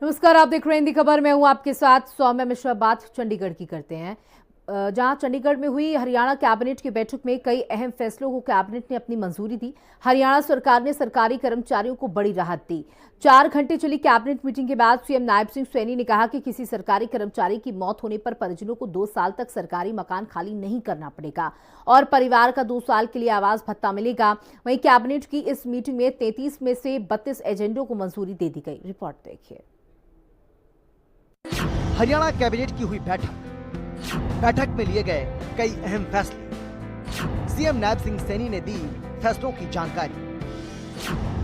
नमस्कार, आप देख रहे हैं हिंदी खबर। मैं हूं आपके साथ सौम्या मिश्रा। बात चंडीगढ़ की करते हैं, जहां चंडीगढ़ में हुई हरियाणा कैबिनेट की बैठक में कई अहम फैसलों को कैबिनेट ने अपनी मंजूरी दी। हरियाणा सरकार ने सरकारी कर्मचारियों को बड़ी राहत दी। 4 घंटे चली कैबिनेट मीटिंग के बाद सीएम नायब सिंह सैनी ने कहा कि किसी सरकारी कर्मचारी की मौत होने पर परिजनों को 2 साल तक सरकारी मकान खाली नहीं करना पड़ेगा और परिवार का 2 साल के लिए आवास भत्ता मिलेगा। वहीं कैबिनेट की इस मीटिंग में 33 में से 32 एजेंडों को मंजूरी दे दी गई। रिपोर्ट देखिए। हरियाणा कैबिनेट की हुई बैठक में लिए गए कई अहम फैसले। सीएम नायब सिंह सैनी ने दी फैसलों की जानकारी।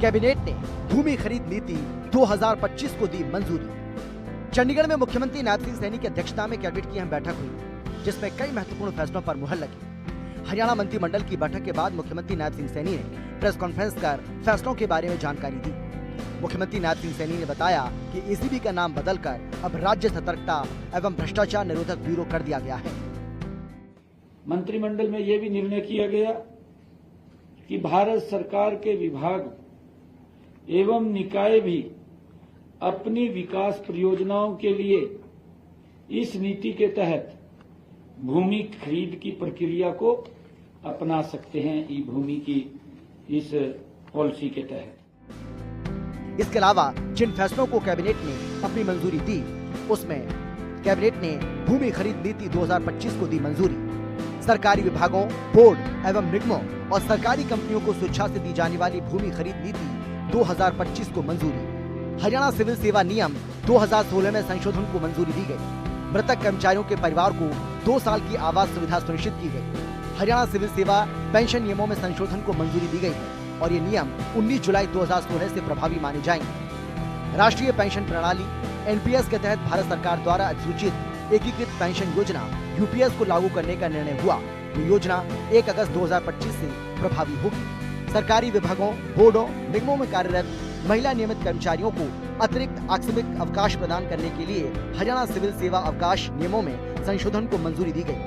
कैबिनेट ने भूमि खरीद नीति 2025 को दी मंजूरी। चंडीगढ़ में मुख्यमंत्री नायब सिंह सैनी की अध्यक्षता में कैबिनेट की अहम बैठक हुई, जिसमें कई महत्वपूर्ण फैसलों पर मुहर लगी। हरियाणा मंत्रिमंडल की बैठक के बाद मुख्यमंत्री नायब सिंह सैनी ने प्रेस कॉन्फ्रेंस कर फैसलों के बारे में जानकारी दी। मुख्यमंत्री नायब सिंह सैनी ने बताया कि एसीबी का नाम बदलकर अब राज्य सतर्कता एवं भ्रष्टाचार निरोधक ब्यूरो कर दिया गया है। मंत्रिमंडल में यह भी निर्णय किया गया कि भारत सरकार के विभाग एवं निकाय भी अपनी विकास परियोजनाओं के लिए इस नीति के तहत भूमि खरीद की प्रक्रिया को अपना सकते हैं, ई भूमि की इस पॉलिसी के तहत। इसके अलावा जिन फैसलों को कैबिनेट ने अपनी मंजूरी दी, उसमें कैबिनेट ने भूमि खरीद नीति 2025 को दी मंजूरी। सरकारी विभागों, बोर्ड एवं निगमों और सरकारी कंपनियों को स्वेच्छा से दी जाने वाली भूमि खरीद नीति 2025 को मंजूरी। हरियाणा सिविल सेवा नियम 2016 में संशोधन को मंजूरी दी गई। मृतक कर्मचारियों के परिवार को 2 साल की आवास सुविधा सुनिश्चित की गई। हरियाणा सिविल सेवा पेंशन नियमों में संशोधन को मंजूरी दी गई है और ये नियम 19 जुलाई 2016 से प्रभावी माने जाएंगे। राष्ट्रीय पेंशन प्रणाली एनपीएस के तहत भारत सरकार द्वारा अधिसूचित एकीकृत पेंशन योजना यूपीएस को लागू करने का निर्णय हुआ। ये योजना 1 अगस्त 2025 से प्रभावी होगी। सरकारी विभागों, बोर्डों, निगमों में कार्यरत महिला नियमित कर्मचारियों को अतिरिक्त आकस्मिक अवकाश प्रदान करने के लिए हरियाणा सिविल सेवा अवकाश नियमों में संशोधन को मंजूरी दी गई।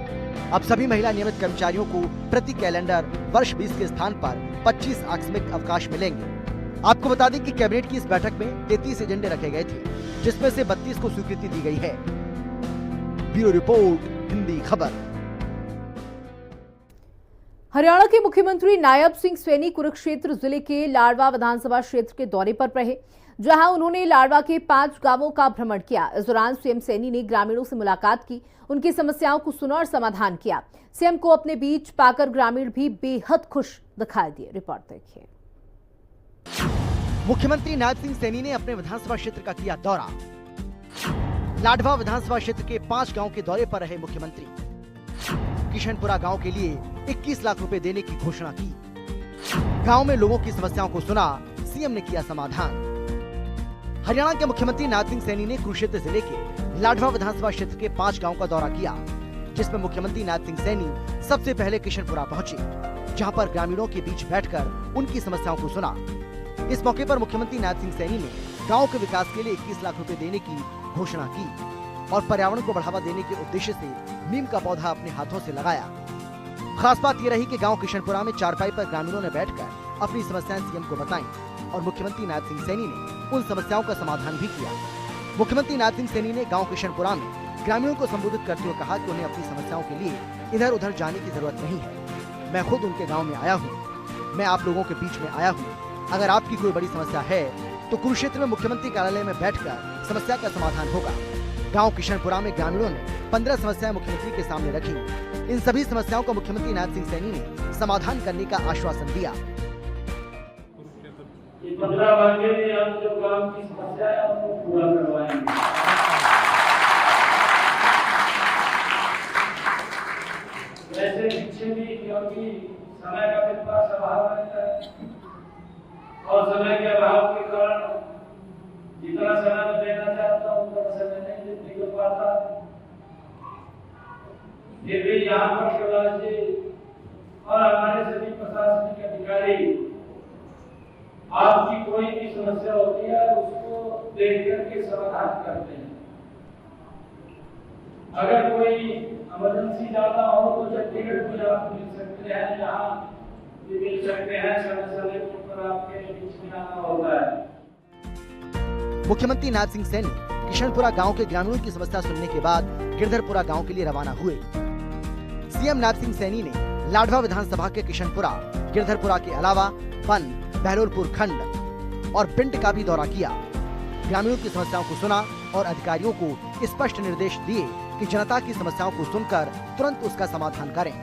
अब सभी महिला नियमित कर्मचारियों को प्रति कैलेंडर वर्ष 20 के स्थान पर 25 आकस्मिक अवकाश मिलेंगे। आपको बता दें कि कैबिनेट की इस बैठक में 33 एजेंडे रखे गए थे, जिसमें से 32 को स्वीकृति दी गई है। ब्यूरो रिपोर्ट, हिंदी खबर। हरियाणा के मुख्यमंत्री नायब सिंह सैनी कुरुक्षेत्र जिले के लाडवा विधानसभा क्षेत्र के दौरे पर रहे, जहां उन्होंने लाडवा के 5 गांवों का भ्रमण किया। इस दौरान सीएम सैनी ने ग्रामीणों से मुलाकात की, उनकी समस्याओं को सुना और समाधान किया। सीएम को अपने बीच पाकर ग्रामीण भी बेहद खुश दिखाई दिए। रिपोर्ट देखिए। मुख्यमंत्री नायब सिंह सैनी ने अपने विधानसभा क्षेत्र का किया दौरा। लाडवा विधानसभा क्षेत्र के 5 गांव के दौरे पर रहे मुख्यमंत्री। किशनपुरा गांव के लिए 21 लाख रुपए देने की घोषणा की। गांव में लोगों की समस्याओं को सुना, सीएम ने किया समाधान। हरियाणा के मुख्यमंत्री नायब सिंह सैनी ने कुरुक्षेत्र जिले के लाडवा विधानसभा क्षेत्र के 5 गांव का दौरा किया, जिसमें मुख्यमंत्री नायब सिंह सैनी सबसे पहले किशनपुरा पहुंचे, जहां पर ग्रामीणों के बीच बैठकर उनकी समस्याओं को सुना। इस मौके पर मुख्यमंत्री नायब सिंह सैनी ने गांव के विकास के लिए 21 लाख रुपए देने की घोषणा की और पर्यावरण को बढ़ावा देने के उद्देश्य से नीम का पौधा अपने हाथों से लगाया। खास बात यह रही कि गांव किशनपुरा में चारपाई पर ग्रामीणों ने बैठकर अपनी समस्याएं सीएम को बताई और मुख्यमंत्री नायब सिंह सैनी ने उन समस्याओं का समाधान भी किया। मुख्यमंत्री नायब सिंह सैनी ने गांव किशनपुरा में ग्रामीणों को संबोधित करते हुए कहा कि उन्हें अपनी समस्याओं के लिए इधर उधर जाने की जरूरत नहीं है। मैं खुद उनके गाँव में आया हूँ, मैं आप लोगों के बीच में आया हूँ। अगर आपकी कोई बड़ी समस्या है तो कुरुक्षेत्र में मुख्यमंत्री कार्यालय में बैठकर समस्या का समाधान होगा। गांव किशनपुरा में ग्रामीणों ने 15 समस्याएं मुख्यमंत्री के सामने रखी। इन सभी समस्याओं का मुख्यमंत्री नायब सिंह सैनी ने समाधान करने का आश्वासन दिया। 15 मांगे हम जो काम की समस्या है उनको पूरा करवाएंगे। वैसे पीछे भी क्योंकि समय का मेरे पास अभाव रहता है और समय के अभाव के कारण जितना समय मैं देना चाहता हूँ उतना समय नहीं दे पाता। फिर भी यहाँ पर शिवराज जी और हमारे सभी प्रशासनिक अधिकारी आपकी कोई भी समस्या होती है उसको देख करके समाधान करते हैं। अगर कोई इमरजेंसी जाना हो तो चंडीगढ़ में आप मिल सकते हैं, यहाँ भी मिल सकते हैं, समय समय पर आपके बीच में आना होता है। मुख्यमंत्री नायब सिंह सैनी किशनपुरा गांव के ग्रामीणों की समस्या सुनने के बाद गिरधरपुरा गांव के लिए रवाना हुए। सीएम नायब सिंह सैनी ने लाडवा विधानसभा के किशनपुरा, गिरधरपुरा के अलावा पन, बहलोलपुर खंड और पिंड का भी दौरा किया। ग्रामीणों की समस्याओं को सुना और अधिकारियों को स्पष्ट निर्देश दिए कि जनता की समस्याओं को सुनकर तुरंत उसका समाधान करें।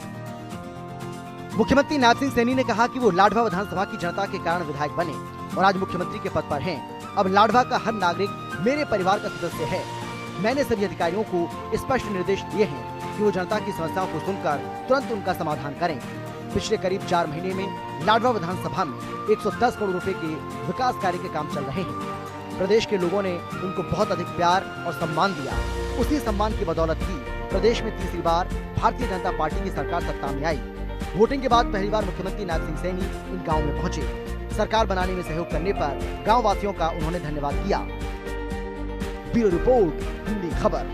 मुख्यमंत्री नायब सिंह सैनी ने कहा कि वो लाडवा विधानसभा की जनता के कारण विधायक बने और आज मुख्यमंत्री के पद पर हैं। अब लाडवा का हर नागरिक मेरे परिवार का सदस्य है। मैंने सभी अधिकारियों को स्पष्ट निर्देश दिए हैं कि वो जनता की समस्याओं को सुनकर तुरंत उनका समाधान करें। पिछले करीब 4 महीने में लाडवा विधानसभा में 110 करोड़ रुपए के विकास कार्य के काम चल रहे हैं। प्रदेश के लोगों ने उनको बहुत अधिक प्यार और सम्मान दिया। उसी सम्मान की बदौलत ही प्रदेश में तीसरी बार भारतीय जनता पार्टी की सरकार सत्ता में आई। वोटिंग के बाद पहली बार मुख्यमंत्री नायब सिंह सैनी इन गाँव में पहुंचे। सरकार बनाने में सहयोग करने पर गाँव वासियों का उन्होंने धन्यवाद किया। ब्यूरो रिपोर्ट, हिंदी खबर।